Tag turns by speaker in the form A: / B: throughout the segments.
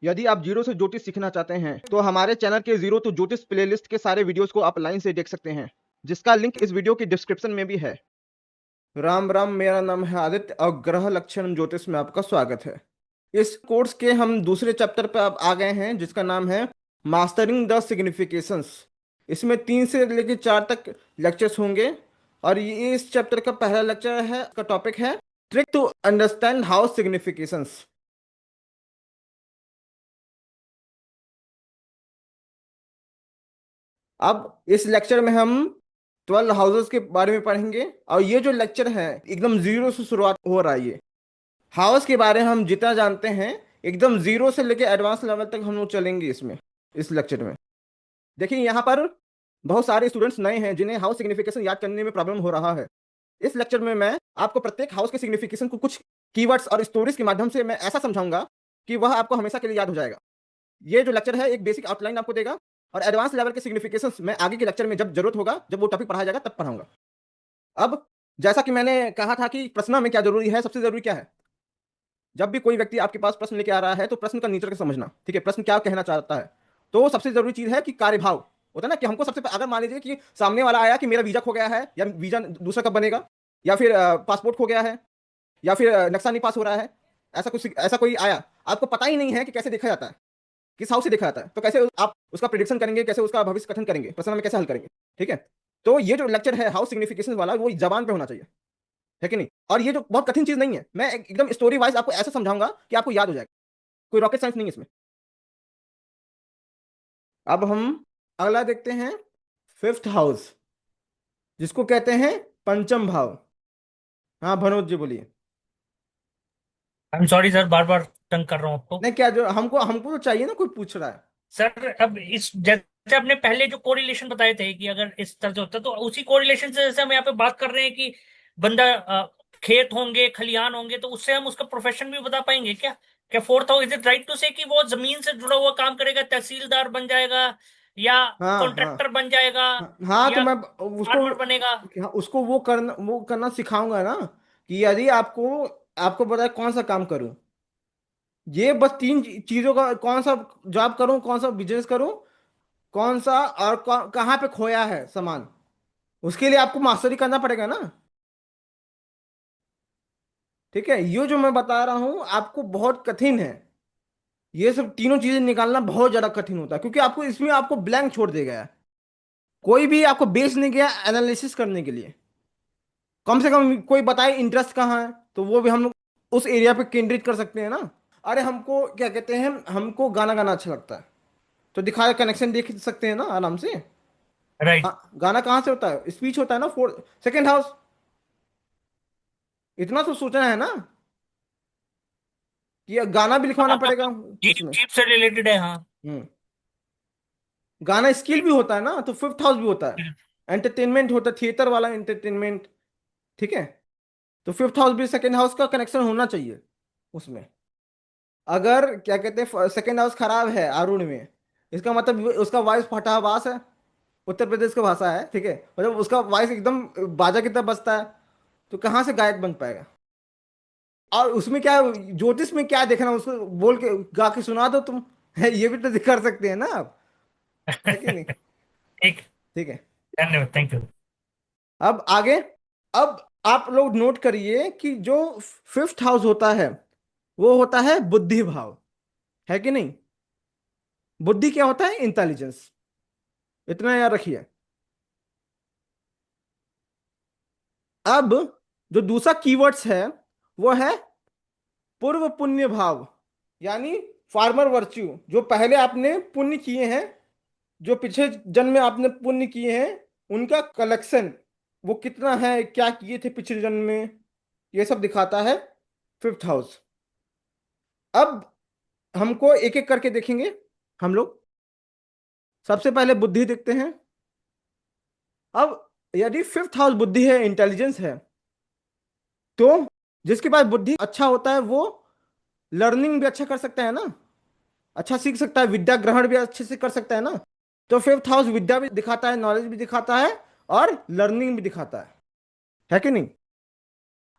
A: यदि आप जीरो से ज्योतिष सीखना चाहते हैं तो हमारे चैनल के जीरो टू ज्योतिष प्लेलिस्ट के सारे वीडियोस को आप लाइन से देख सकते हैं, जिसका लिंक इस वीडियो की डिस्क्रिप्शन में भी है। राम राम, मेरा नाम है आदित्य और ग्रह लक्षण ज्योतिष में आपका स्वागत है। इस कोर्स के हम दूसरे चैप्टर पर अब आ गए हैं, जिसका नाम है मास्टरिंग द सिग्निफिकेशंस। इसमें 3 से लेकर 4 तक लेक्चर्स होंगे और ये इस चैप्टर का पहला लेक्चर है। का टॉपिक है trick to understand how significations. अब इस लेक्चर में हम 12 हाउसेस के बारे में पढ़ेंगे और ये जो लेक्चर है एकदम जीरो से शुरुआत हो रहा है। ये हाउस के बारे में हम जितना जानते हैं एकदम जीरो से लेकर एडवांस लेवल तक हम लोग चलेंगे इसमें, इस लेक्चर में। देखिए यहाँ पर बहुत सारे स्टूडेंट्स नए हैं जिन्हें हाउस सिग्निफिकेशन याद करने में प्रॉब्लम हो रहा है। इस लेक्चर में मैं आपको प्रत्येक हाउस के सिग्निफिकेशन को कुछ कीवर्ड्स और स्टोरीज के माध्यम से मैं ऐसा समझाऊंगा कि वह आपको हमेशा के लिए याद हो जाएगा। ये जो लेक्चर है एक बेसिक आउटलाइन आपको देगा और एडवांस लेवल के सिग्निफिकेशंस मैं आगे के लेक्चर में जब जरूरत होगा, जब वो टॉपिक पढ़ाया जाएगा तब पढ़ाऊंगा। अब जैसा कि मैंने कहा था कि प्रश्न में क्या जरूरी है, सबसे जरूरी क्या है? जब भी कोई व्यक्ति आपके पास प्रश्न लेके आ रहा है तो प्रश्न का नेचर को समझना, ठीक है, प्रश्न क्या कहना चाहता है। तो सबसे जरूरी चीज है कि कार्यभाव होता है ना, कि हमको सबसे अगर मान लीजिए कि सामने वाला आया कि मेरा वीजा खो गया है या वीजा दूसरा कब बनेगा, या फिर पासपोर्ट खो गया है, या फिर नक्शा नहीं पास हो रहा है, ऐसा कोई आया, आपको पता ही नहीं है कि कैसे देखा जाता है, किस हाउस से देखा जाता है, तो कैसे आप उसका प्रिडिक्शन करेंगे, कैसे उसका भविष्य कथन करेंगे, प्रश्न में कैसे हल करेंगे। ठीक है, तो ये जो लेक्चर है हाउस सिग्निफिकेशन वाला वो जबान पे होना चाहिए, है कि नहीं। और ये जो बहुत कठिन चीज नहीं है, मैं एकदम स्टोरी वाइज आपको ऐसा समझाऊंगा कि आपको याद हो जाएगा। कोई रॉकेट साइंस नहीं है इसमें। अब हम अगला देखते हैं, फिफ्थ हाउस, जिसको कहते हैं पंचम भाव। हाँ भनोज जी बोलिए।
B: आई एम सॉरी सर, बार बार तंग कर रहा हूँ आपको।
A: नहीं, क्या जो हमको हमको तो चाहिए ना, कोई पूछ रहा है।
B: सर अब इस जैसे आपने पहले जो कोरिलेशन बताए थे कि अगर इस तरह से होता तो उसी कोरिलेशन से जैसे हम यहाँ पे बात कर रहे हैं कि बंदा खेत होंगे, खलिहान होंगे, तो उससे हम उसका प्रोफेशन भी बता पाएंगे क्या? क्या fourth house, is it right to say कि वो जमीन से जुड़ा हुआ काम करेगा, तहसीलदार बन जाएगा या
A: हाँ हाँ
B: कॉन्ट्रैक्टर बन जाएगा
A: हाँ हाँ, तो
B: या
A: मैं उसको,
B: फार्मर बनेगा?
A: हाँ, उसको वो करना सिखाऊंगा ना, कि यदि आपको आपको बताए कौन सा काम करूं। ये बस 3 चीजों का, कौन सा जॉब करूं, कौन सा बिजनेस करूं, कौन सा और कहाँ पे खोया है सामान, उसके लिए आपको मास्टरी करना पड़ेगा ना। ठीक है, ये जो मैं बता रहा हूं आपको बहुत कठिन है। ये सब तीनों चीजें निकालना बहुत ज्यादा कठिन होता है, क्योंकि आपको इसमें आपको ब्लैंक छोड़ दिया गया है। कोई भी आपको बेस नहीं गया एनालिसिस करने के लिए। कम से कम कोई बताए इंटरेस्ट कहाँ है, तो वो भी हम लोग उस एरिया पे केंद्रित कर सकते हैं ना। अरे हमको क्या कहते हैं, हमको गाना गाना अच्छा लगता है, तो दिखाए कनेक्शन देख सकते हैं ना आराम से।
B: राइट।
A: गाना कहाँ से होता है? स्पीच होता है ना, फोर सेकेंड हाउस। इतना तो सोचना है ना कि ये गाना भी लिखवाना पड़ेगा
B: जीप
A: उसमें।
B: जीप से रिलेटेड है, हाँ।
A: हम्म गाना स्किल भी होता है ना, तो फिफ्थ हाउस भी होता है। एंटरटेनमेंट होता है, थिएटर वाला एंटरटेनमेंट। ठीक है, तो फिफ्थ हाउस भी सेकेंड हाउस का कनेक्शन होना चाहिए उसमें। अगर क्या कहते हैं सेकेंड हाउस खराब है अरुण में, इसका मतलब उसका वॉइस फटाबाज है। उत्तर प्रदेश का भाषा है, ठीक है, मतलब उसका वॉइस एकदम बाजा की तरह बजता है, तो कहाँ से गायक बन पाएगा? और उसमें क्या, ज्योतिष में क्या देखना, उसको बोल के गा के सुना दो तुम। है, ये भी तो कर सकते हैं ना आप, है कि नहीं।
B: ठीक।
A: ठीक है,
B: धन्यवाद, थैंक यू।
A: अब आगे। अब आप लोग नोट करिए कि जो फिफ्थ हाउस होता है वो होता है बुद्धि भाव, है कि नहीं। बुद्धि क्या होता है? इंटेलिजेंस। इतना याद रखिए। अब जो दूसरा कीवर्ड्स है वो है पूर्व पुण्य भाव, यानी फार्मर वर्च्यू। जो पहले आपने पुण्य किए हैं, जो पिछले जन्म में आपने पुण्य किए हैं, उनका कलेक्शन वो कितना है, क्या किए थे पिछले जन्म में, ये सब दिखाता है फिफ्थ हाउस। अब हमको एक एक करके देखेंगे हम लोग। सबसे पहले बुद्धि देखते हैं। अब यदि फिफ्थ हाउस बुद्धि है, इंटेलिजेंस है, तो जिसके पास बुद्धि अच्छा होता है वो लर्निंग भी अच्छा कर सकता है ना, अच्छा सीख सकता है, विद्या ग्रहण भी अच्छे से कर सकता है ना। तो फिफ्थ हाउस विद्या भी दिखाता है, नॉलेज भी दिखाता है और लर्निंग भी दिखाता है कि नहीं।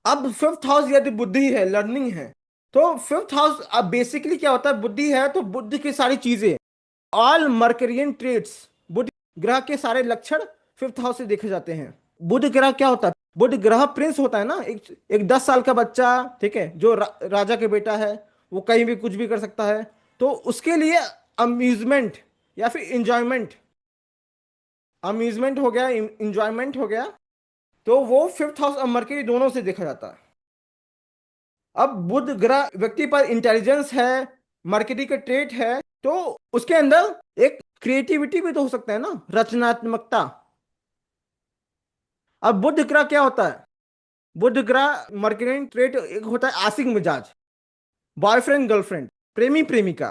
A: अब फिफ्थ हाउस यदि बुद्धि है, लर्निंग है, तो फिफ्थ हाउस अब बेसिकली क्या होता है, बुद्धि है तो बुद्धि की सारी चीजें, ऑल मर्करियन ट्रेड्स, बुध ग्रह के सारे लक्षण फिफ्थ हाउस से देखे जाते हैं। बुध ग्रह क्या होता है, बुध ग्रह प्रिंस होता है ना, एक 10 साल का बच्चा, ठीक है, जो राजा के बेटा है, वो कहीं भी कुछ भी कर सकता है। तो उसके लिए अम्यूजमेंट या फिर इंजॉयमेंट, अम्यूजमेंट हो गया, इंजॉयमेंट हो गया, तो वो फिफ्थ हाउस और मर्करी दोनों से देखा जाता है। अब बुध ग्रह व्यक्ति पर इंटेलिजेंस है, मर्करी का ट्रेट है, तो उसके अंदर एक क्रिएटिविटी भी तो हो सकता है ना, रचनात्मकता। अब बुध ग्रह क्या होता है, बुध ग्रह मर्करी ट्रेट एक होता है आशिक मिजाज, बॉयफ्रेंड गर्लफ्रेंड, प्रेमी प्रेमिका।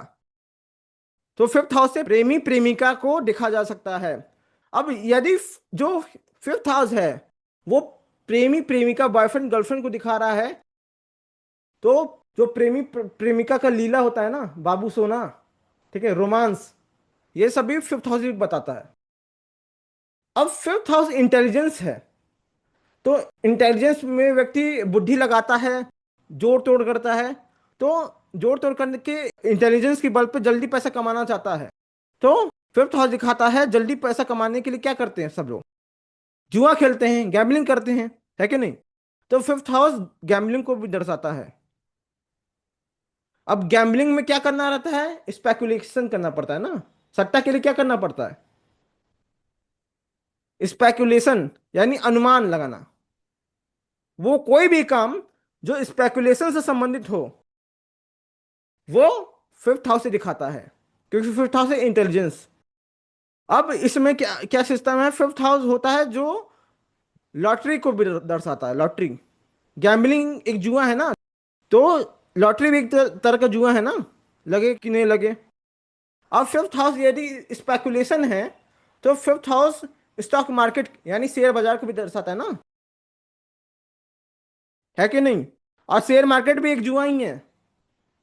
A: तो फिफ्थ हाउस से प्रेमी प्रेमिका को देखा जा सकता है। अब यदि जो फिफ्थ हाउस है वो प्रेमी प्रेमिका बॉयफ्रेंड गर्लफ्रेंड को दिखा रहा है, तो जो प्रेमी प्रेमिका का लीला होता है ना, बाबू सोना, ठीक है, रोमांस, ये सभी फिफ्थ हाउस भी बताता है। अब फिफ्थ हाउस इंटेलिजेंस है, तो इंटेलिजेंस में व्यक्ति बुद्धि लगाता है, जोड़ तोड़ करता है, तो जोड़ तोड़ करने के इंटेलिजेंस की बल पे जल्दी पैसा कमाना चाहता है। तो फिफ्थ हाउस दिखाता है जल्दी पैसा कमाने के लिए क्या करते हैं सब लोग, जुआ खेलते हैं, गैम्बलिंग करते हैं, है कि नहीं। तो फिफ्थ हाउस गैम्बलिंग को भी दर्शाता है। अब गैम्बलिंग में क्या करना रहता है, स्पेकुलेशन करना पड़ता है ना, सट्टा के लिए क्या करना पड़ता है, स्पेकुलेशन, यानी अनुमान लगाना। वो कोई भी काम जो स्पेकुलेशन से संबंधित हो, वो फिफ्थ हाउस से दिखाता है, क्योंकि फिफ्थ हाउस है इंटेलिजेंस। अब इसमें क्या क्या सिस्टम है, फिफ्थ हाउस होता है जो लॉटरी को भी दर्शाता है, लॉटरी, गैम्बलिंग एक जुआ है ना, तो लॉटरी भी एक तरह का जुआ है ना, लगे कि नहीं लगे। अब फिफ्थ हाउस यदि स्पेकुलेशन है, तो फिफ्थ हाउस स्टॉक मार्केट यानी शेयर बाजार को भी दर्शाता है ना, है कि नहीं। और शेयर मार्केट भी एक जुआ ही है,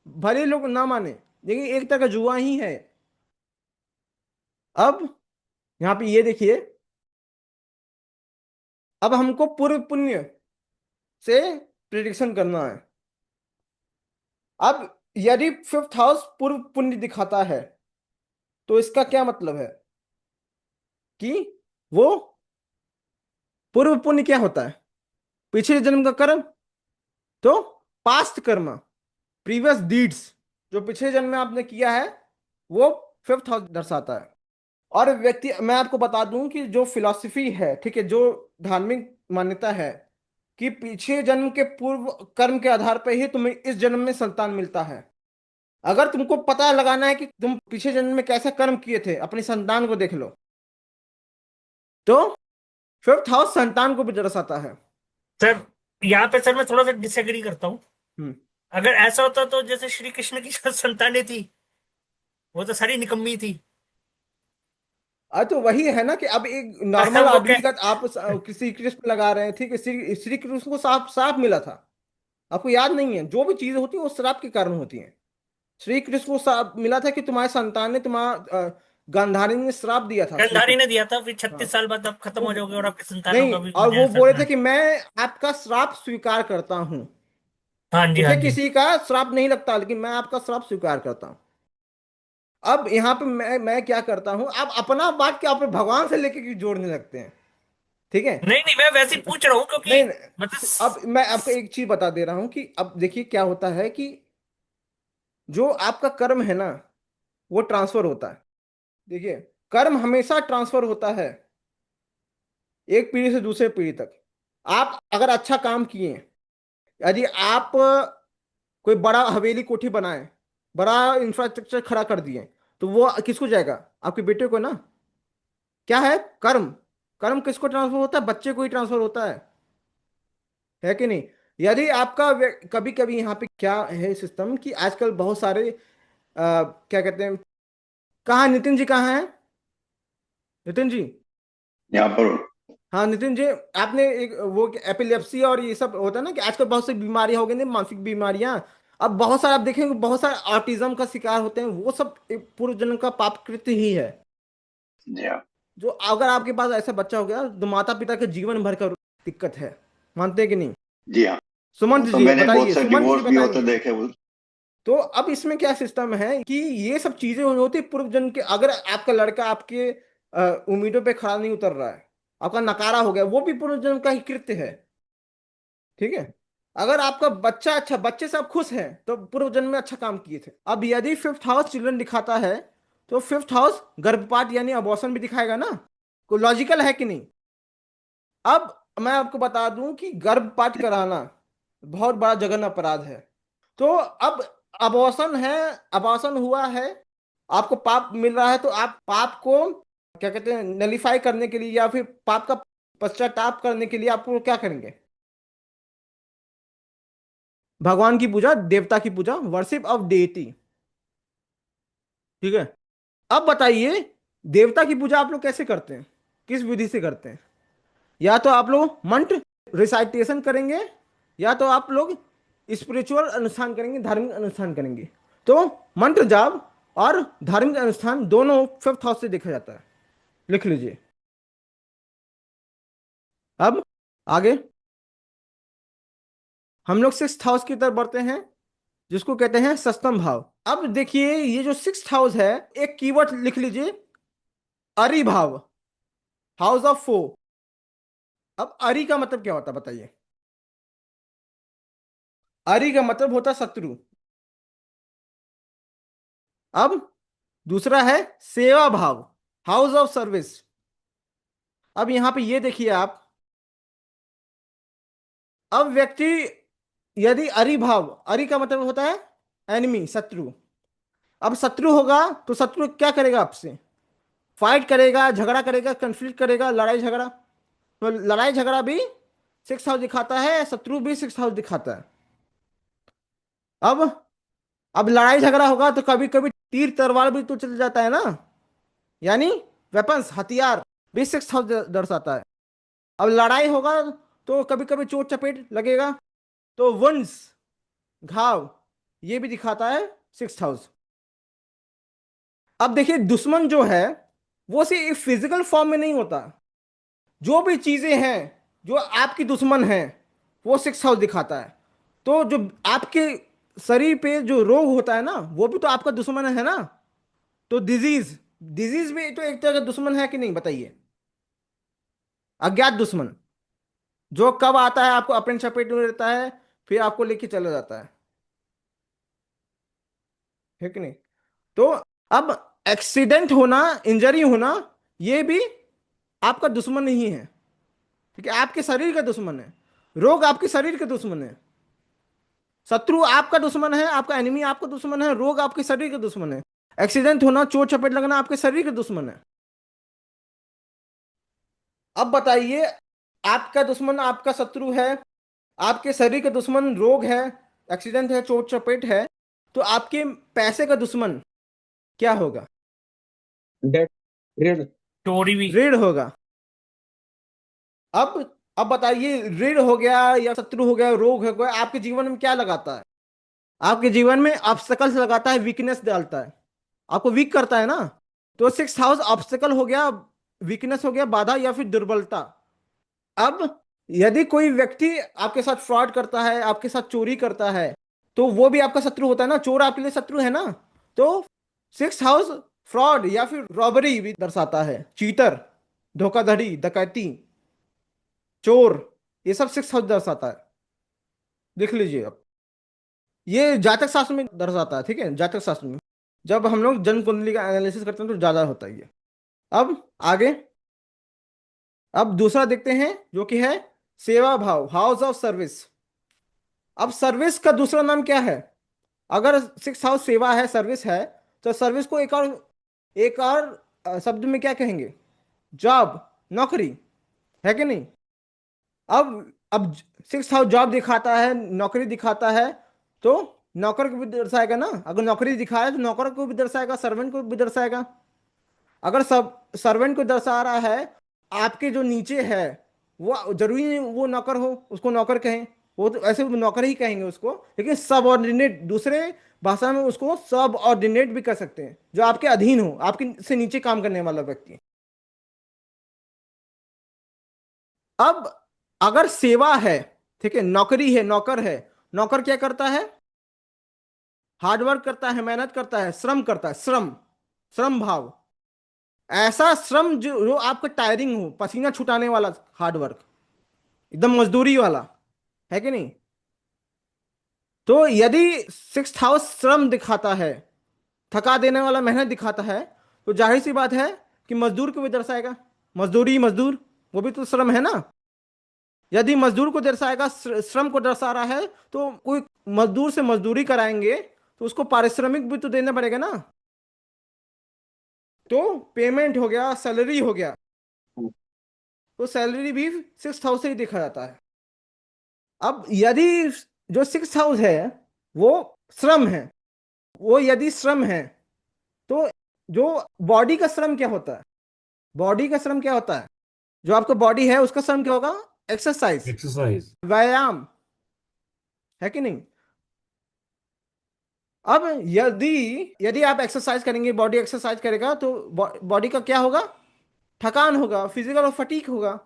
A: भले लोग ना माने, लेकिन एक तरह का जुआ ही है। अब यहाँ पे ये देखिए, अब हमको पूर्व पुण्य से प्रिडिक्शन करना है। अब यदि फिफ्थ हाउस पूर्व पुण्य दिखाता है, तो इसका क्या मतलब है कि वो पूर्व पुण्य क्या होता है, पिछले जन्म का कर्म, तो पास्ट कर्म, प्रीवियस डीड्स, जो पिछले जन्म में आपने किया है, वो फिफ्थ हाउस दर्शाता है। और व्यक्ति, मैं आपको बता दूं कि जो फिलॉसफी है, ठीक है, जो धार्मिक मान्यता है कि पिछले जन्म के पूर्व कर्म के आधार पर ही तुम्हें इस जन्म में संतान मिलता है। अगर तुमको पता लगाना है कि तुम पिछले जन्म में कैसे कर्म किए थे, अपनी संतान को देख लो। तो फिफ्थ हाउस संतान को भी दर्शाता है।
B: सर यहाँ पे सर मैं थोड़ा सा डिसएग्री करता हूँ।
A: हम्म।
B: अगर ऐसा होता तो जैसे श्री कृष्ण की जो संतानें थी वो तो सारी निकम्मी थी।
A: तो वही है ना कि अब एक नॉर्मल
B: वो
A: आदमी
B: क्या।
A: का आप किसी कृष्ण लगा रहे हैं, ठीक है, श्री कृष्ण को साफ साफ मिला था, आपको याद नहीं है, जो भी चीजें होती है वो श्राप के कारण होती हैं। श्री कृष्ण को श्राप मिला था कि तुम्हारे संतान ने तुम्हारा गांधारी ने श्राप दिया था श्री
B: गंधारी
A: कृष्ण।
B: ने दिया था, फिर
A: हाँ।
B: 36 साल बाद आप खत्म हो
A: तो
B: जाओगे और आपकी संतानों
A: नहीं,
B: का भी
A: और
B: मुझे
A: वो
B: ऐसा
A: बोले थे
B: हाँ।
A: कि मैं आपका श्राप स्वीकार करता हूं,
B: हाँ जी हाँ
A: मुझे
B: जी।
A: किसी का श्राप नहीं लगता, लेकिन मैं आपका श्राप स्वीकार करता हूं। अब यहाँ पे मैं क्या करता हूं, आप अपना बात क्या आप भगवान से लेके क्यों जोड़ने लगते हैं, ठीक है।
B: नहीं नहीं, मैं वैसे ही पूछ रहा हूँ क्योंकि
A: नहीं
B: मतलब
A: अब मैं आपको एक चीज बता दे रहा हूं कि अब देखिए क्या होता है कि जो आपका कर्म है ना, वो ट्रांसफर होता है। देखिए, कर्म हमेशा ट्रांसफर होता है एक पीढ़ी से दूसरे पीढ़ी तक। आप अगर अच्छा काम किए, यदि आप कोई बड़ा हवेली कोठी बनाए, बड़ा इंफ्रास्ट्रक्चर खड़ा कर दिए, तो वो किसको जाएगा, आपके बेटे को ना। क्या है कर्म, कर्म किसको ट्रांसफर होता है, बच्चे को ही ट्रांसफर होता है कि नहीं। यदि आपका कभी कभी यहाँ पे क्या है सिस्टम कि आजकल बहुत सारे क्या कहते हैं, कहाँ नितिन जी, कहाँ है नितिन जी।
C: यहाँ पर।
A: हाँ नितिन जी, आपने एक वो एपिलेप्सी और ये सब होता है ना कि आजकल बहुत सी बीमारियां हो गई ना, मानसिक बीमारियां। अब बहुत सारे आप देखेंगे, बहुत सारे ऑटिज्म का शिकार होते हैं, वो सब एक पूर्व जन्म का पाप कृत्य ही है।
C: जी हाँ।
A: जो अगर आपके पास ऐसा बच्चा हो गया तो माता पिता के जीवन भर का दिक्कत है, मानते हैं कि नहीं।
C: जी हाँ। वो
A: सुमंत
C: तो
A: जी
C: मैंने बहुत
A: बताइए,
C: सारे
A: सुमंत जी
C: डिवोर्स भी होते
A: बताएंगे।
C: देखे वो।
A: तो अब इसमें क्या सिस्टम है कि ये सब चीजें होती पूर्व जन्म के, अगर आपका लड़का आपके उम्मीदों पे खरा नहीं उतर रहा है, आपका नकारा हो गया, वो भी पूर्व जन्म का ही कृत्य है। ठीक है। अगर आपका बच्चा अच्छा, बच्चे से आप खुश हैं तो पूर्व जन्म में अच्छा काम किए थे। अब यदि फिफ्थ हाउस चिल्ड्रन दिखाता है तो फिफ्थ हाउस गर्भपात यानी अबॉर्शन भी दिखाएगा ना। को लॉजिकल है कि नहीं। अब मैं आपको बता दूं कि गर्भपात कराना बहुत बड़ा जघन्य अपराध है। तो अब अबॉर्शन है, अबॉर्शन हुआ है, आपको पाप मिल रहा है, तो आप पाप को क्या कहते हैं नलीफाई करने के लिए या फिर पाप का पश्चाताप करने के लिए आपको क्या करेंगे? भगवान की पूजा, देवता की पूजा, वर्शिप ऑफ डेटी। ठीक है। अब बताइए, देवता की पूजा आप लोग कैसे करते हैं, किस विधि से करते हैं? या तो आप लोग मंत्र रिसाइटेशन करेंगे, या तो आप लोग स्पिरिचुअल अनुष्ठान करेंगे, धार्मिक अनुष्ठान करेंगे। तो मंत्र जाप और धार्मिक अनुष्ठान दोनों फिफ्थ हाउस से देखा जाता है। लिख लीजिए। अब आगे हम लोग सिक्स्थ हाउस की तरफ बढ़ते हैं, जिसको कहते हैं सप्तम भाव। अब देखिए, ये जो सिक्स्थ हाउस है, एक कीवर्ड लिख लीजिए, अरि भाव, हाउस ऑफ फो। अब अरि का मतलब क्या होता है बताइए? अरि का मतलब होता है शत्रु। अब दूसरा है सेवा भाव, हाउस ऑफ सर्विस। अब यहां पे ये देखिए आप, अब व्यक्ति यदि अरि भाव, अरि का मतलब होता है एनिमी, शत्रु। अब शत्रु होगा तो शत्रु क्या करेगा आपसे? फाइट करेगा, झगड़ा करेगा, कंफ्लिक्ट करेगा, लड़ाई झगड़ा। तो लड़ाई झगड़ा भी सिक्स हाउस दिखाता है, शत्रु भी सिक्स हाउस दिखाता है। अब अब लड़ाई झगड़ा होगा तो कभी कभी तीर तलवार भी तो चल जाता है ना, यानी वेपन्स, हथियार भी सिक्स हाउस दर्शाता है। अब लड़ाई होगा तो कभी कभी चोट चपेट लगेगा, तो वंस, घाव, ये भी दिखाता है सिक्स हाउस। अब देखिए, दुश्मन जो है वो सिर्फ फिजिकल फॉर्म में नहीं होता। जो भी चीजें हैं जो आपकी दुश्मन है, वो सिक्स हाउस दिखाता है। तो जो आपके शरीर पे जो रोग होता है ना, वो भी तो आपका दुश्मन है ना। तो डिजीज, डिजीज भी तो एक तरह का दुश्मन है कि नहीं बताइए? अज्ञात दुश्मन, जो कब आता है, आपको अपने चपेट में रहता है, फिर आपको लेके चला जाता है कि नहीं? तो अब एक्सीडेंट होना, इंजरी होना, ये भी आपका दुश्मन नहीं है। ठीक है, आपके शरीर का दुश्मन है। रोग आपके शरीर का दुश्मन है। शत्रु आपका दुश्मन है, आपका एनिमी आपका दुश्मन है, रोग आपके शरीर का दुश्मन है। एक्सीडेंट होना, चोट चपेट लगना आपके शरीर का दुश्मन है। अब बताइए, आपका दुश्मन आपका शत्रु है, आपके शरीर का दुश्मन रोग है, एक्सीडेंट है, चोट चपेट है, तो आपके पैसे का दुश्मन क्या होगा?
D: डेट, ऋण।
B: चोरी भी।
A: ऋण होगा। अब बताइए, ऋण हो गया या शत्रु हो गया, रोग हो गया, आपके जीवन में क्या लगाता है? आपके जीवन में ऑब्स्टेकल्स लगाता है, वीकनेस डालता है, आपको वीक करता है ना। तो सिक्स हाउस ऑब्स्टेकल हो गया, वीकनेस हो गया, बाधा या फिर दुर्बलता। अब यदि कोई व्यक्ति आपके साथ फ्रॉड करता है, आपके साथ चोरी करता है, तो वो भी आपका शत्रु होता है ना, चोर आपके लिए शत्रु है ना। तो सिक्स हाउस फ्रॉड या फिर रॉबरी भी दर्शाता है, चीटर, धोखाधड़ी, डकैती, चोर, ये सब सिक्स हाउस दर्शाता है। देख लीजिए अब, ये जातक शास्त्र में दर्शाता है। ठीक है, जातक शास्त्र में जब हम लोग जन्म कुंडली का एनालिसिस करते हैं तो ज्यादा होता है ये। अब आगे, अब दूसरा देखते हैं जो कि है सेवा भाव, हाउस ऑफ सर्विस। अब सर्विस का दूसरा नाम क्या है? अगर सिक्स हाउस सेवा है, सर्विस है, तो सर्विस को एक और शब्द में क्या कहेंगे? जॉब, नौकरी, है कि नहीं? अब सिक्स हाउस जॉब दिखाता है, नौकरी दिखाता है, तो नौकर को भी दर्शाएगा ना। अगर नौकरी दिखा है तो नौकर को भी दर्शाएगा, सर्वेंट को भी दर्शाएगा। अगर सब सर्वेंट को दर्शा रहा है, आपके जो नीचे है, वो जरूरी नहीं वो नौकर हो, उसको नौकर कहें, वो तो ऐसे नौकर ही कहेंगे उसको, लेकिन सब ऑर्डिनेट, दूसरे भाषा में उसको सब ऑर्डिनेट भी कर सकते हैं, जो आपके अधीन हो, आपके से नीचे काम करने वाला व्यक्ति। अब अगर सेवा है, ठीक है, नौकरी है, नौकर है, नौकर क्या करता है? हार्डवर्क करता है, मेहनत करता है, श्रम करता है, श्रम, श्रम भाव, ऐसा श्रम जो आपका टायरिंग हो, पसीना छुटाने वाला हार्डवर्क, एकदम मजदूरी वाला, है कि नहीं? तो यदि सिक्स हाउस श्रम दिखाता है, थका देने वाला मेहनत दिखाता है, तो जाहिर सी बात है कि मजदूर को भी दर्शाएगा। मजदूरी, मजदूर, वो भी तो श्रम है ना। यदि मजदूर को दर्शाएगा, श्रम को दर्शा रहा है, तो कोई मजदूर से मजदूरी कराएंगे तो उसको पारिश्रमिक भी तो देना पड़ेगा ना। तो पेमेंट हो गया, सैलरी हो गया, तो सैलरी भी सिक्स हाउस से ही देखा जाता है। अब यदि जो सिक्स हाउस है वो श्रम है, वो यदि श्रम है, तो जो बॉडी का श्रम क्या होता है? बॉडी का श्रम क्या होता है? जो आपका बॉडी है उसका श्रम क्या होगा? Exercise,
E: exercise.
A: व्यायाम, है कि नहीं? अब यदि यदि आप एक्सरसाइज करेंगे, बॉडी एक्सरसाइज करेगा, तो बॉडी का क्या होगा? थकान होगा, फिजिकल और फटीक होगा,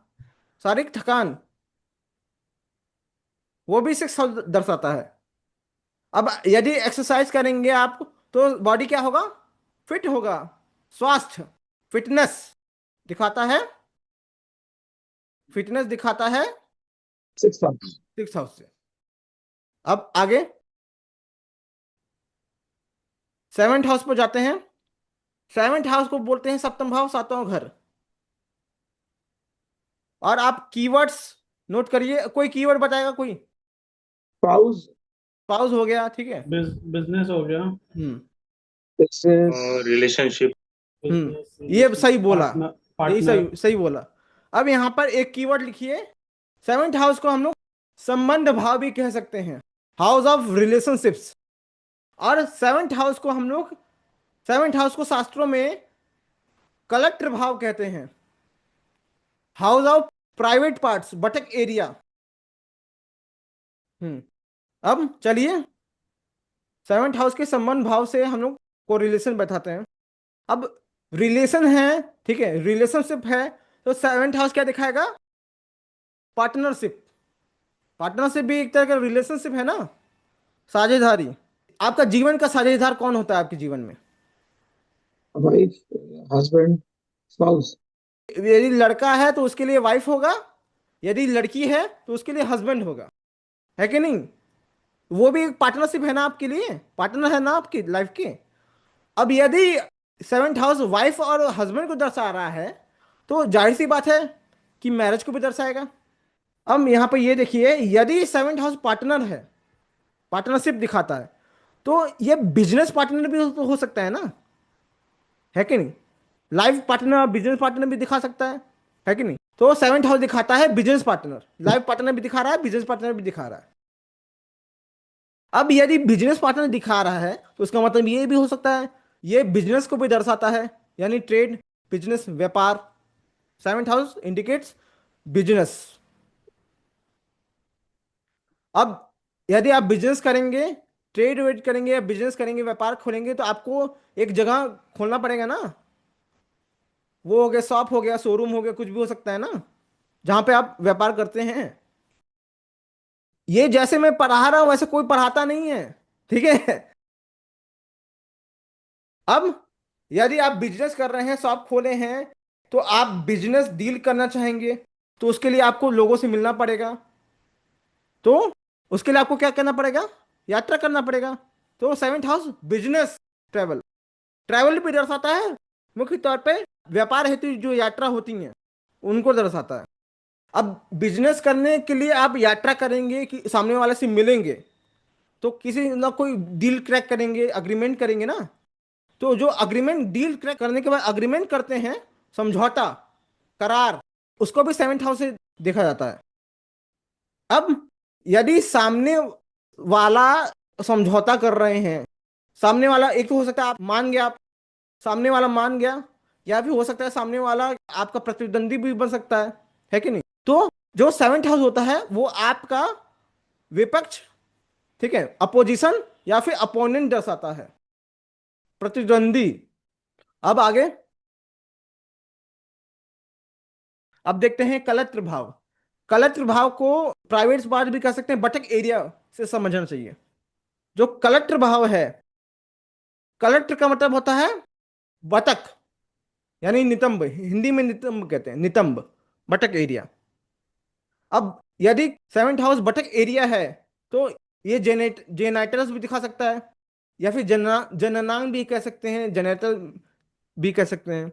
A: शारीरिक थकान, वो भी सिक्स दर्शाता है। अब यदि एक्सरसाइज करेंगे आप, तो बॉडी क्या होगा? फिट होगा, स्वास्थ्य, फिटनेस दिखाता है, फिटनेस दिखाता है
D: Sixth house.
A: सिक्स हाउस से। अब आगे सेवेंथ हाउस पर जाते हैं। सेवेंथ हाउस को बोलते हैं सप्तम भाव, सातवां घर। और आप कीवर्ड्स नोट करिए, कोई कीवर्ड बताएगा कोई?
D: Spouse.
A: पाउस हो गया, ठीक है।
F: बिजनेस हो गया,
A: हम्म
D: Business.
E: रिलेशनशिप।
A: ये सही बोला, यही
F: पार्टनर।
A: सही सही बोला। अब यहाँ पर एक कीवर्ड लिखिए। सेवेंथ हाउस को हम लोग संबंध भाव भी कह सकते हैं, हाउस ऑफ रिलेशनशिप्स। और सेवेंथ हाउस को शास्त्रों में कलेक्टर भाव कहते हैं, house of private parts, बटक area. अब चलिए सेवेंथ हाउस के संबंध भाव से हम लोग को रिलेशन बैठाते हैं। अब रिलेशन है, ठीक है, रिलेशनशिप है, तो सेवेंथ हाउस क्या दिखाएगा? पार्टनरशिप। पार्टनरशिप भी एक तरह का रिलेशनशिप है ना, साझेदारी। आपका जीवन का साझेदार कौन होता है आपके जीवन में?
D: Wife. Husband. Spouse.
A: यदि लड़का है तो उसके लिए वाइफ होगा, यदि लड़की है तो उसके लिए हस्बैंड होगा, है कि नहीं? वो भी एक पार्टनरशिप है ना आपके लिए, पार्टनर है ना आपकी लाइफ के। अब यदि सेवेंथ हाउस वाइफ और हस्बैंड को दर्शा रहा है, तो जाहिर सी बात है कि मैरिज को भी दर्शाएगा। अब यहाँ पर ये देखिए, यदि सेवेंथ हाउस पार्टनर है, पार्टनरशिप दिखाता है, तो ये बिजनेस पार्टनर भी तो हो सकता है ना, है कि नहीं? लाइफ पार्टनर, बिजनेस पार्टनर भी दिखा सकता है कि नहीं? तो सेवेंथ हाउस दिखाता है बिजनेस पार्टनर, लाइफ पार्टनर भी दिखा रहा है, बिजनेस पार्टनर भी दिखा रहा है। अब यदि बिजनेस पार्टनर दिखा रहा है, तो उसका मतलब ये भी हो सकता है ये बिजनेस को भी दर्शाता है, यानी ट्रेड, बिजनेस, व्यापार। Seventh house indicates business. अब यदि आप बिजनेस करेंगे, ट्रेड वेड करेंगे या बिजनेस करेंगे, व्यापार खोलेंगे, तो आपको एक जगह खोलना पड़ेगा ना। वो हो गया शॉप, हो गया शोरूम, हो गया कुछ भी हो सकता है ना, जहां पे आप व्यापार करते हैं। ये जैसे मैं पढ़ा रहा हूं वैसे कोई पढ़ाता नहीं है, ठीक है। अब यदि आप बिजनेस कर रहे हैं, शॉप खोले हैं, तो आप बिजनेस डील करना चाहेंगे, तो उसके लिए आपको लोगों से मिलना पड़ेगा। तो उसके लिए आपको क्या करना पड़ेगा? यात्रा करना पड़ेगा। तो seventh house business, travel, travel भी दर्शाता है, मुख्य तौर पे व्यापार हेतु जो यात्रा होती हैं उनको दर्शाता है। अब बिजनेस करने के लिए आप यात्रा करेंगे कि सामने वाले से मिलेंगे, तो किसी ना कोई डील क्रैक करेंगे, अग्रीमेंट करेंगे ना। तो जो अग्रीमेंट, डील क्रैक करने के बाद अग्रीमेंट करते हैं, समझौता, करार, उसको भी सेवेंथ हाउस से देखा जाता है। अब यदि सामने वाला समझौता कर रहे हैं, सामने वाला, एक तो हो सकता है आप मान गया, आप सामने वाला मान गया, या भी हो सकता है सामने वाला आपका प्रतिद्वंदी भी बन सकता है कि नहीं? तो जो सेवेंथ हाउस होता है वो आपका विपक्ष, ठीक है, अपोजिशन या फिर अपोनेंट दर्शाता है, प्रतिद्वंदी। अब आगे अब देखते हैं कलत्र भाव। कलत्र भाव को प्राइवेट पार्ट भी कह सकते हैं, बटक एरिया से समझना चाहिए। जो कलत्र भाव है कलेक्टर का मतलब होता है बतख, यानी नितंब, हिंदी में नितंब कहते हैं, नितंब, बतख एरिया। अब यदि सेवेंथ हाउस बतख एरिया है तो ये जेनेटर्स भी दिखा सकता है, या फिर जननांग भी कह सकते हैं, जेनेटल भी कह सकते हैं।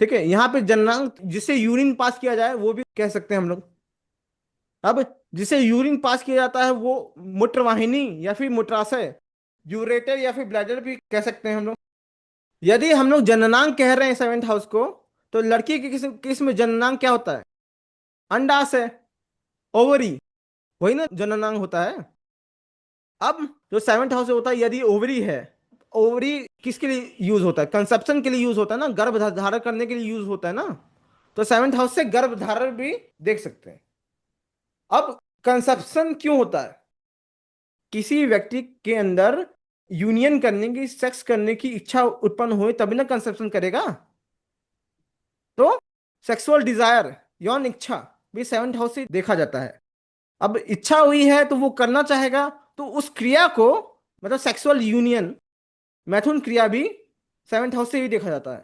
A: ठीक है, यहाँ पे जननांग जिससे यूरिन पास किया जाए वो भी कह सकते हैं हम लोग। अब जिसे यूरिन पास किया जाता है वो मूत्रवाहिनी या फिर मूत्राशय, यूरेटर या फिर ब्लैडर भी कह सकते हैं हम लोग। यदि हम लोग जननांग कह रहे हैं सेवेंथ हाउस को, तो लड़की के किस में जननांग क्या होता है? अंडाशय, ओवरी, वही ना जननांग होता है। अब जो सेवेंथ हाउस होता है, यदि ओवरी है, ओवरी किसके लिए यूज होता है? कंसेप्शन के लिए यूज होता है ना, गर्भ धारण करने के लिए यूज होता है ना। तो सेवेंथ हाउस से गर्भ धारण भी देख सकते हैं। अब कंसेप्शन क्यों होता है? किसी व्यक्ति के अंदर यूनियन करने की, सेक्स करने की इच्छा उत्पन्न हुई तभी ना कंसेप्शन करेगा। तो सेक्सुअल डिजायर, यौन इच्छा भी सेवेंथ हाउस से देखा जाता है। अब इच्छा हुई है तो वो करना चाहेगा, तो उस क्रिया को, मतलब सेक्सुअल यूनियन, मैथुन क्रिया भी सेवेंथ हाउस से ही देखा जाता है।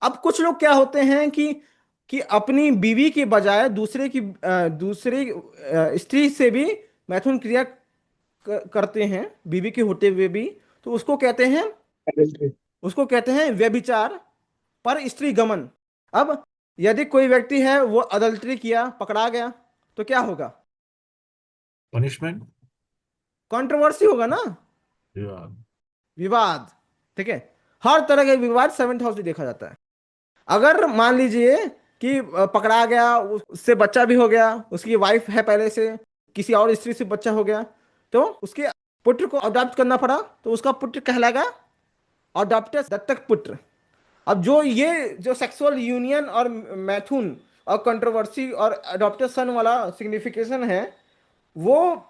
A: अब कुछ लोग क्या होते हैं कि अपनी बीवी के बजाय दूसरी स्त्री से भी मैथुन क्रिया करते हैं, बीवी के होते हुए भी। तो
D: Adultery.
A: उसको कहते हैं व्यभिचार, पर स्त्री गमन। अब यदि कोई व्यक्ति है वो अडल्ट्री किया, पकड़ा गया, तो क्या होगा?
E: पनिशमेंट।
A: कंट्रोवर्सी होगा ना, विवाद। ठीक है, हर तरह के विवाद सेवेंथ हाउस में देखा जाता है। अगर मान लीजिए कि पकड़ा गया, उससे बच्चा भी हो गया, उसकी वाइफ है पहले से, किसी और स्त्री से बच्चा हो गया, तो उसके पुत्र को अडॉप्ट करना पड़ा, तो उसका पुत्र कहलाएगा अडॉप्टेड, दत्तक पुत्र। अब जो सेक्सुअल यूनियन और मैथुन और कंट्रोवर्सी और अडॉप्टेशन वाला सिग्निफिकेशन है, वो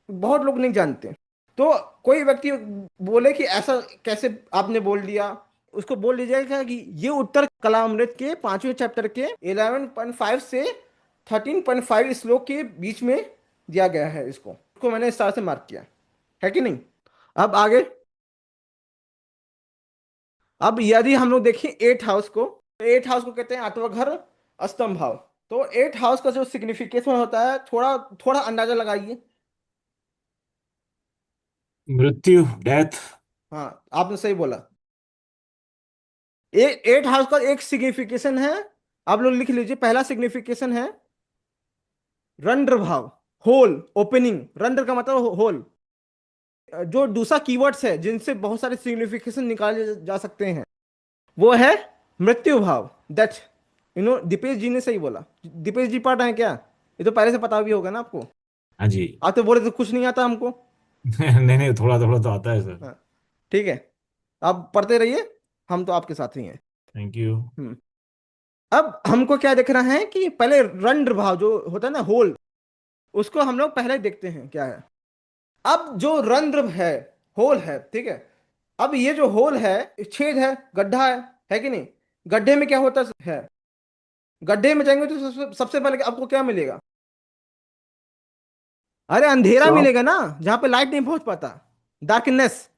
A: बहुत लोग नहीं जानते। तो कोई व्यक्ति बोले कि ऐसा कैसे आपने बोल दिया, उसको बोल लीजिएगा कि ये उत्तर कलामृत के 5वें चैप्टर के 11.5 से 13.5 श्लोक के बीच में दिया गया है। इसको मैंने इस तरह से मार्क किया है कि नहीं। अब आगे, अब यदि हम लोग देखें एट हाउस को, तो एट हाउस को कहते हैं आत्मघर अस्तंभ भाव। तो एट हाउस का जो सिग्निफिकेशन होता है, थोड़ा थोड़ा अंदाजा लगाइए।
E: मृत्यु, डेथ।
A: हाँ, आपने सही बोला। एट हाउस का एक सिग्निफिकेशन है, आप लोग लिख लीजिए। पहला सिग्निफिकेशन है रंध्र भाव, होल, ओपनिंग। रंध्र का मतलब होल। जो दूसरा कीवर्ड्स है जिनसे बहुत सारे सिग्निफिकेशन निकाले जा सकते हैं, वो है मृत्यु भाव, डेथ। दीपेश जी ने सही बोला। दीपेश जी पढ़ रहे हैं क्या? ये तो पहले से पता भी होगा ना आपको।
E: हाँ जी।
A: आप तो बोले तो कुछ नहीं आता हमको।
E: नहीं नहीं, थोड़ा थोड़ा तो आता है सर।
A: हाँ, ठीक है, आप पढ़ते रहिए, हम तो आपके साथ ही हैं।
E: Thank you.
A: हम्म। अब हमको क्या देखना है कि पहले रंध्र भाव जो होता है ना, होल, उसको हम लोग पहले देखते हैं क्या है। अब जो रंध्र है, होल है, ठीक है। अब ये जो होल है, छेद है, गड्ढा है कि नहीं? गड्ढे में क्या होता है? गड्ढे में जाएंगे तो सबसे पहले आपको क्या मिलेगा? अरे अंधेरा
D: Soft.
A: मिलेगा ना, जहां पे लाइट नहीं पहुंच पाता, डार्कनेस।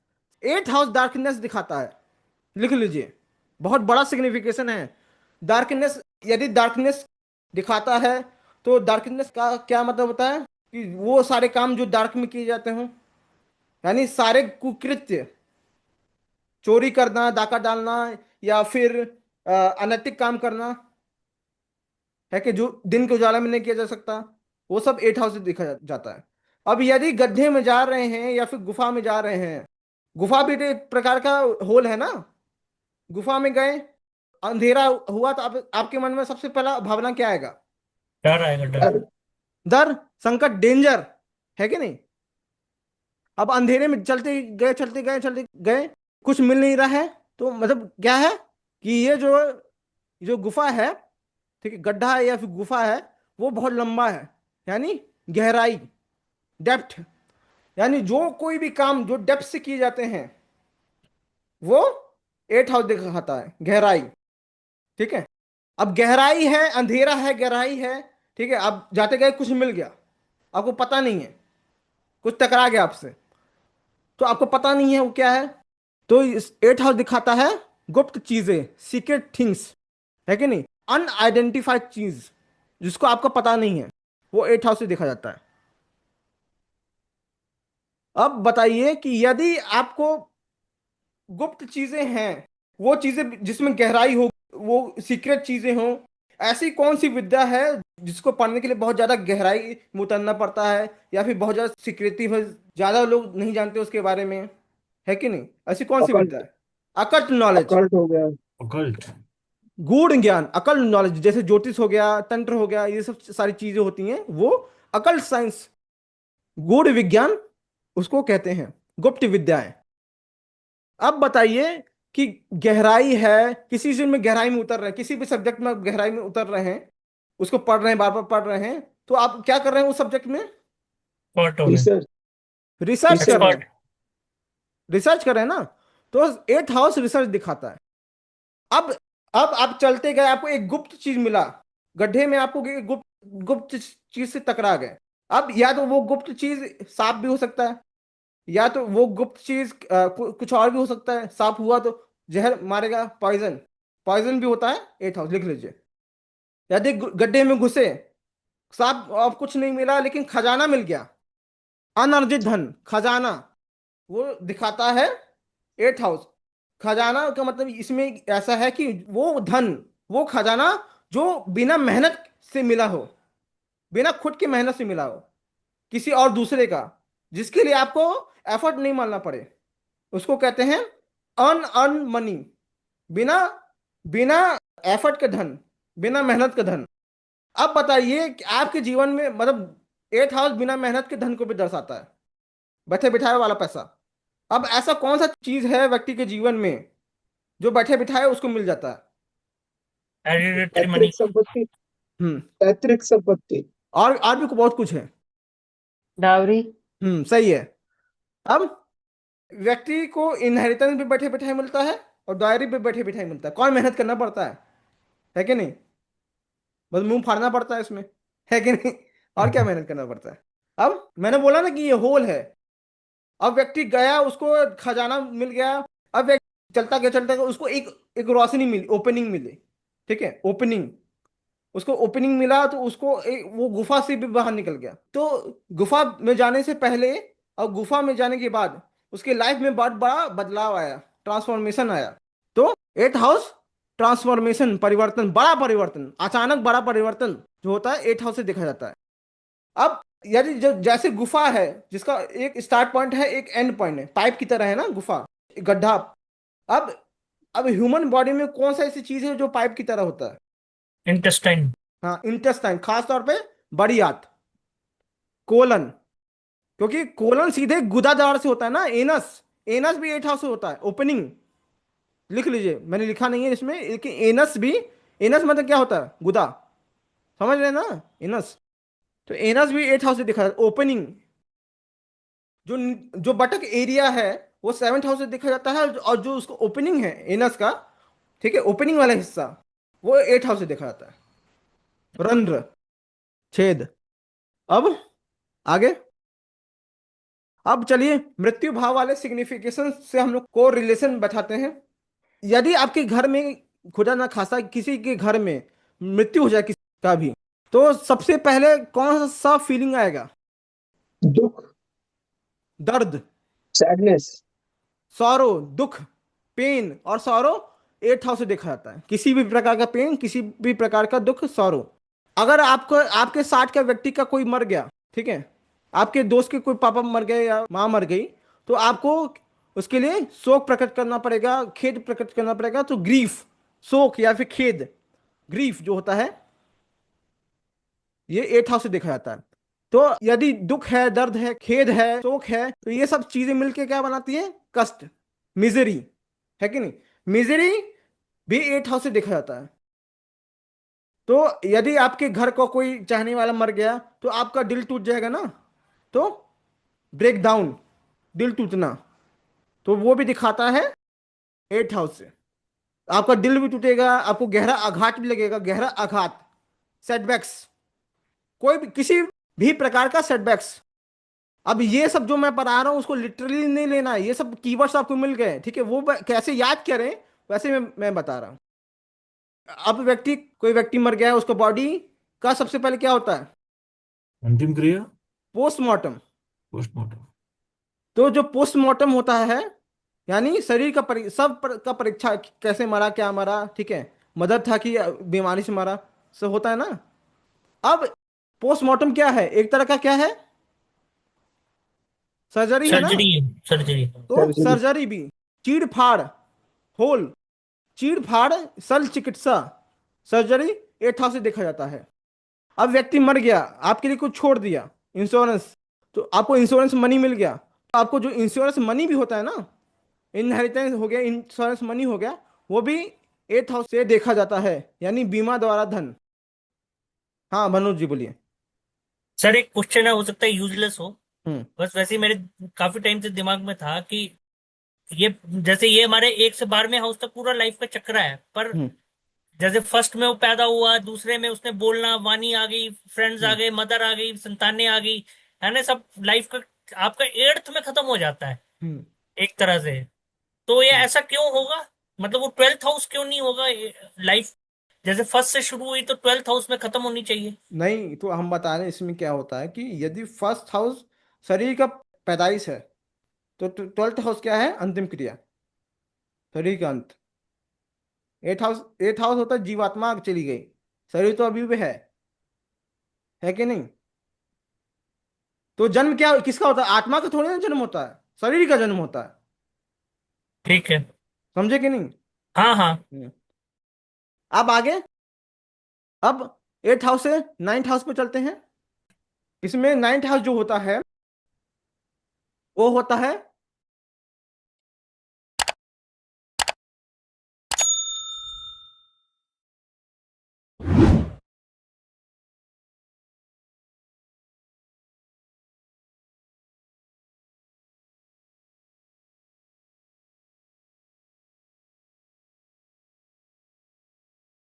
A: एट हाउस डार्कनेस दिखाता है, लिख लीजिए, बहुत बड़ा सिग्निफिकेशन है डार्कनेस। यदि डार्कनेस दिखाता है तो डार्कनेस का क्या मतलब होता है? कि वो सारे काम जो डार्क में किए जाते हों, यानी सारे कुकृत्य, चोरी करना, डाका डालना, या फिर अनैतिक काम करना, है कि जो दिन के उजाला में नहीं किया जा सकता, वो सब एट हाउस से देखा जाता है। अब यदि गड्ढे में जा रहे हैं या फिर गुफा में जा रहे हैं, गुफा भी तो एक प्रकार का होल है ना। गुफा में गए, अंधेरा हुआ, तो आपके मन में सबसे पहला भावना क्या आएगा?
B: डर आएगा, डर।
A: डर, संकट, डेंजर, है कि नहीं? अब अंधेरे में चलते गए, चलते गए, चलते गए, कुछ मिल नहीं रहा है, तो मतलब क्या है कि ये जो जो गुफा है, ठीक है, गड्ढा है या फिर गुफा है, वो बहुत लंबा है, यानी गहराई, डेप्थ। यानी जो कोई भी काम जो डेप्थ से किए जाते हैं, वो एट हाउस दिखाता है, गहराई। ठीक है, अब गहराई है, अंधेरा है, गहराई है, ठीक है। आप जाते गए, कुछ मिल गया, आपको पता नहीं है, कुछ टकरा गया आपसे, तो आपको पता नहीं है वो क्या है, तो एट हाउस दिखाता है गुप्त चीजें, सीक्रेट थिंग्स, है कि नहीं, अनआइडेंटिफाइड चीज जिसको आपको पता नहीं है, वो एट हाउस से देखा जाता है। अब बताइए कि यदि आपको गुप्त चीजें हैं, वो चीजें जिसमें गहराई हो, वो सीक्रेट चीजें हो, ऐसी कौन सी विद्या है जिसको पढ़ने के लिए बहुत ज्यादा गहराई में उतरना पड़ता है, या फिर बहुत ज्यादा सिक्रेटिव है, ज्यादा लोग नहीं जानते उसके बारे में, है कि नहीं, ऐसी कौन सी विद्या
D: अकल्ट।
A: है? अकल्ट नॉलेज,
D: अकल्ट हो गया।
E: occult,
A: गूढ़ ज्ञान, अकल्ट नॉलेज, जैसे ज्योतिष हो गया, तंत्र हो गया, ये सब सारी चीजें होती हैं, वो अकल्ट साइंस, गूढ़ विज्ञान उसको कहते हैं, गुप्त विद्याएं। अब बताइए कि गहराई है, किसी चीज में गहराई में उतर रहे हैं, किसी भी सब्जेक्ट में आप गहराई में उतर रहे हैं, उसको पढ़ रहे हैं, बार बार पढ़ रहे हैं, तो आप क्या कर रहे हैं उस सब्जेक्ट में?
B: एक्सपर्ट हो गए,
D: रिसर्च।
A: रिसर्च कर
D: रिसर्च।
A: रहे हैं,
B: एक्सपर्ट।
A: रिसर्च कर रहे हैं ना। तो एट हाउस रिसर्च दिखाता है। अब अब आप चलते गए, आपको एक गुप्त चीज मिला, गड्ढे में आपको एक गुप्त गुप्त चीज से टकरा गए। अब या तो वो गुप्त चीज सांप भी हो सकता है, या तो वो गुप्त चीज कुछ और भी हो सकता है। सांप हुआ तो जहर मारेगा, पॉइजन, पॉइजन भी होता है, एट हाउस लिख लीजिए। यदि गड्ढे में घुसे, सांप और कुछ नहीं मिला लेकिन खजाना मिल गया, अनर्जित धन, खजाना, वो दिखाता है एट हाउस। खजाना का मतलब इसमें ऐसा है कि वो धन, वो खजाना जो बिना मेहनत से मिला हो, बिना खुद की मेहनत से मिला हो, किसी और दूसरे का, जिसके लिए आपको एफर्ट नहीं मानना पड़े, उसको कहते हैं अन अर्न मनी, बिना बिना एफर्ट के धन, बिना मेहनत के धन। अब बताइए कि आपके जीवन में मतलब एट हाउस बिना मेहनत के धन को भी दर्शाता है, बैठे बिठाए वाला पैसा। अब ऐसा कौन सा चीज है व्यक्ति के जीवन में जो बैठे बिठाए उसको मिल जाता है?
B: Hereditary money.
D: पैतृक संपत्ति।
A: हम्म।
D: पैतृक संपत्ति।
A: और भी बहुत कुछ है।
F: डावरी।
A: सही है। अब व्यक्ति को इनहेरिटेंस भी बैठे बिठाए मिलता है, और डायरी भी बैठे बिठाए मिलता है। कौन मेहनत करना पड़ता है कि नहीं? बस मुंह फाड़ना पड़ता है इसमें, है कि नहीं? और क्या मेहनत करना पड़ता है? अब मैंने बोला ना कि ये होल है। अब व्यक्ति गया, उसको खजाना मिल गया। अब व्यक्ति चलता गया, उसको एक एक रोशनी मिली, ओपनिंग मिली, ठीक है, ओपनिंग, उसको ओपनिंग मिला, तो उसको वो गुफा से भी बाहर निकल गया। तो गुफा में जाने से पहले और गुफा में जाने के बाद उसके लाइफ में बहुत बड़ा बदलाव आया, ट्रांसफॉर्मेशन आया। तो एट हाउस ट्रांसफॉर्मेशन, परिवर्तन, बड़ा परिवर्तन, अचानक बड़ा परिवर्तन जो होता है एट हाउस से देखा जाता है। अब यदि जो जैसे गुफा है जिसका एक स्टार्ट पॉइंट है, एक एंड पॉइंट है, पाइप की तरह है ना गुफा, एक गड्ढा। अब अब ह्यूमन बॉडी में कौन सा ऐसी चीज है जो पाइप की तरह होता है?
B: इंटेस्टाइन।
A: हाँ, इंटेस्टाइन, खास तौर पे बड़ी आंत, कोलन। क्योंकि कोलन सीधे गुदाद्वार से होता है ना, एनस, एनस भी एट हाउस से होता है, ओपनिंग, लिख लीजिए, मैंने लिखा नहीं है इसमें, लेकिन एनस भी, एनस मतलब क्या होता है? गुदा, समझ रहे हैं ना, एनस। तो एनस भी एट हाउस से दिखा, ओपनिंग, जो जो बटक एरिया है वो सेवन्थ हाउस से देखा जाता है, और जो उसको ओपनिंग है एनस का, ठीक है, ओपनिंग वाला हिस्सा, वो एट हाउस से देखा जाता है, रंध्र, छेद। अब आगे, अब चलिए मृत्यु भाव वाले सिग्निफिकेशन से हम लोग को रिलेशन बैठाते हैं। यदि आपके घर में, खुदा ना खास्ता किसी के घर में मृत्यु हो जाए किसी का भी, तो सबसे पहले कौन सा फीलिंग आएगा?
D: दुख।
A: दर्द,
D: सैडनेस।
A: सॉरो, दुख, पेन और सॉरो एट हाउस से देखा जाता है। किसी भी प्रकार का पेन, किसी भी प्रकार का दुख, सॉरो। अगर आपको, आपके साथ का व्यक्ति का कोई मर गया, ठीक है, आपके दोस्त के कोई पापा मर गए या माँ मर गई, तो आपको उसके लिए शोक प्रकट करना पड़ेगा, खेद प्रकट करना पड़ेगा। तो ग्रीफ, शोक या फिर खेद, ग्रीफ जो होता है, ये एट हाउस से देखा जाता है। तो यदि दुख है, दर्द है, खेद है, शोक है, तो ये सब चीजें मिलके क्या बनाती हैं? कष्ट, मिजरी, है कि नहीं? मिजरी भी एट हाउस से देखा जाता है। तो यदि आपके घर को कोई चाहने वाला मर गया, तो आपका दिल टूट जाएगा ना, तो ब्रेक डाउन, दिल टूटना, तो वो भी दिखाता है एट हाउस से। आपका दिल भी टूटेगा, आपको गहरा आघात भी लगेगा, गहरा आघात, सेटबैक्स, कोई भी किसी भी प्रकार का सेटबैक्स, अब ये सब जो मैं पढ़ा रहा हूँ उसको लिटरली नहीं लेना है, ये सब कीवर्ड्स आपको मिल गए, ठीक है, वो कैसे याद करें वैसे मैं बता रहा हूँ। अब कोई व्यक्ति मर गया है, उसका बॉडी का सबसे पहले क्या होता है?
E: अंतिम क्रिया।
A: पोस्टमार्टम।
E: पोस्टमार्टम।
A: तो जो पोस्टमार्टम होता है यानी शरीर का का परीक्षा, कैसे मरा, क्या मरा, ठीक है, मदर था कि बीमारी से मरा, सब होता है ना। अब पोस्टमार्टम क्या है? एक तरह का क्या है? सर्जरी है ना।
B: सर्जरी है, सर्जरी।
A: तो
D: सर्जरी।
A: सर्जरी भी, चीड़ फाड़, होल, चीड़ फाड़, शल्य चिकित्सा, सर्जरी 8 हाउस से देखा जाता है। अब व्यक्ति मर गया, आपके लिए कुछ छोड़ दिया, इंश्योरेंस, तो आपको इंश्योरेंस मनी मिल गया, तो आपको जो इंश्योरेंस मनी भी होता है ना, इनहेरिटेंस हो गया, इंश्योरेंस मनी हो गया, वो भी 8 हाउस से देखा जाता है, यानी बीमा द्वारा धन। हाँ मनोज जी बोलिए।
B: सर एक क्वेश्चन है, हो सकता है यूजलेस हो,
A: हम्म।
B: बस वैसे ही मेरे काफी टाइम से दिमाग में था कि ये जैसे ये हमारे 1 से 12वें हाउस तक पूरा लाइफ का चक्र है, पर
A: हम्म।
B: जैसे फर्स्ट में वो पैदा हुआ, दूसरे में उसने बोलना, वाणी आ गई, फ्रेंड्स आ
A: हम्म।
B: गए, मदर आ गई, संतानें आ गई, है ना, सब लाइफ का आपका 8th में खत्म हो जाता है
A: हम्म।
B: एक तरह से। तो ये
A: हम्म।
B: ऐसा क्यों होगा? मतलब वो 12th हाउस क्यों नहीं होगा? लाइफ जैसे फर्स्ट से शुरू हुई तो 12th हाउस में खत्म होनी चाहिए।
A: नहीं, तो हम बता रहे हैं इसमें क्या होता है कि यदि फर्स्ट हाउस शरीर का पैदाइश है, तो 12th हाउस क्या है? अंतिम क्रिया, शरीर का अंत। 8 हाउस होता है जीवात्मा चली गई, शरीर तो अभी भी है कि नहीं? तो जन्म क्या किसका होता है? आत्मा का थोड़ी ना जन्म होता है, शरीर का जन्म होता है।
B: ठीक है।
A: समझे कि नहीं?
B: हाँ हाँ।
A: हम्म। अब आगे, अब 8 हाउस से 9th हाउस पे चलते हैं। इसमें 9th हाउस जो होता है वो होता है